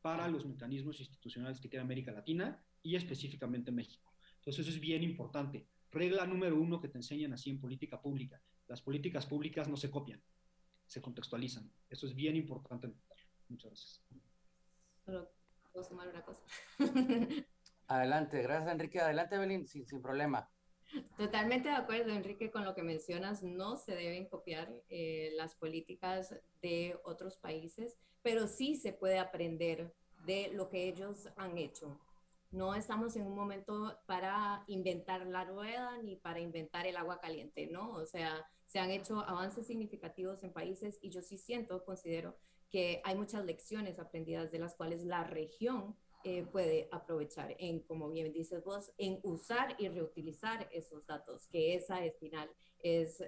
para los mecanismos institucionales que tiene América Latina y específicamente México. Entonces eso es bien importante. Regla número 1 que te enseñan así en política pública. Las políticas públicas no se copian, se contextualizan. Eso es bien importante. Muchas gracias. Solo puedo sumar una cosa. Adelante, gracias Enrique. Adelante, Evelyn, sin problema. Totalmente de acuerdo, Enrique, con lo que mencionas. No se deben copiar las políticas de otros países, pero sí se puede aprender de lo que ellos han hecho. No estamos en un momento para inventar la rueda ni para inventar el agua caliente, ¿no? O sea, se han hecho avances significativos en países y yo sí considero que hay muchas lecciones aprendidas de las cuales la región puede aprovechar en, como bien dices vos, en usar y reutilizar esos datos, que esa al final es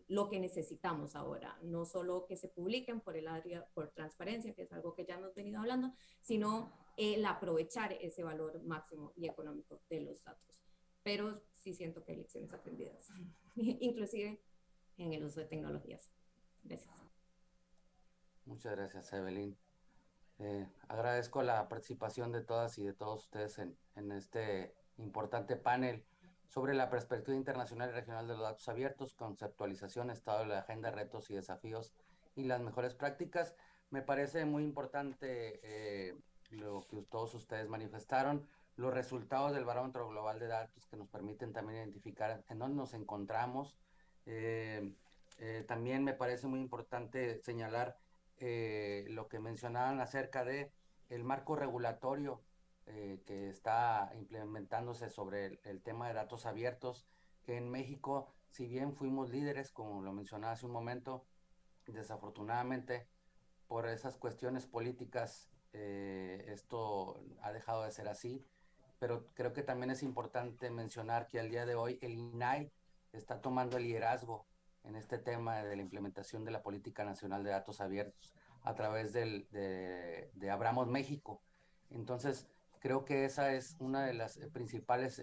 lo que necesitamos ahora, no solo que se publiquen por el área, por transparencia, que es algo que ya hemos venido hablando, sino el aprovechar ese valor máximo y económico de los datos. Pero sí siento que hay lecciones aprendidas, inclusive en el uso de tecnologías. Gracias. Muchas gracias, Evelyn. Agradezco la participación de todas y de todos ustedes en este importante panel sobre la perspectiva internacional y regional de los datos abiertos, conceptualización, estado de la agenda, retos y desafíos y las mejores prácticas. Me parece muy importante lo que todos ustedes manifestaron, los resultados del Barómetro Global de Datos que nos permiten también identificar en dónde nos encontramos. También me parece muy importante señalar lo que mencionaban acerca de el marco regulatorio que está implementándose sobre el tema de datos abiertos, que en México, si bien fuimos líderes, como lo mencionaba hace un momento, desafortunadamente por esas cuestiones políticas esto ha dejado de ser así, pero creo que también es importante mencionar que al día de hoy el INAI está tomando el liderazgo en este tema de la implementación de la Política Nacional de Datos Abiertos a través de Abramos México. Entonces, creo que esa es una de las principales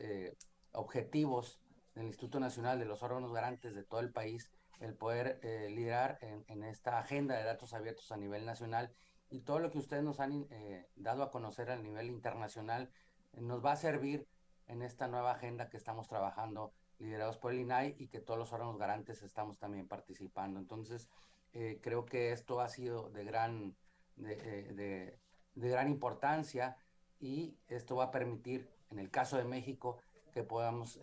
objetivos del Instituto Nacional, de los órganos garantes de todo el país, el poder liderar en esta agenda de datos abiertos a nivel nacional, y todo lo que ustedes nos han dado a conocer a nivel internacional nos va a servir en esta nueva agenda que estamos trabajando liderados por el INAI y que todos los órganos garantes estamos también participando. Entonces, creo que esto ha sido de gran importancia, y esto va a permitir, en el caso de México, que podamos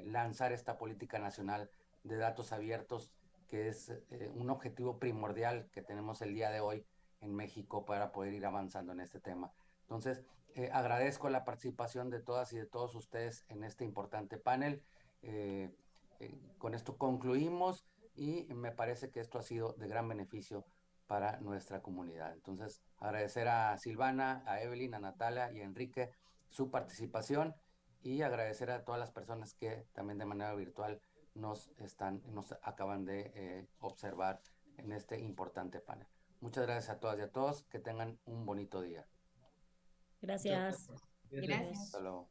lanzar esta política nacional de datos abiertos, que es un objetivo primordial que tenemos el día de hoy en México para poder ir avanzando en este tema. Entonces, agradezco la participación de todas y de todos ustedes en este importante panel. Con esto concluimos y me parece que esto ha sido de gran beneficio para nuestra comunidad. Entonces, agradecer a Silvana, a Evelyn, a Natalia y a Enrique su participación, y agradecer a todas las personas que también de manera virtual nos acaban de observar en este importante panel. Muchas gracias a todas y a todos, que tengan un bonito día. Gracias. Gracias. Hasta luego.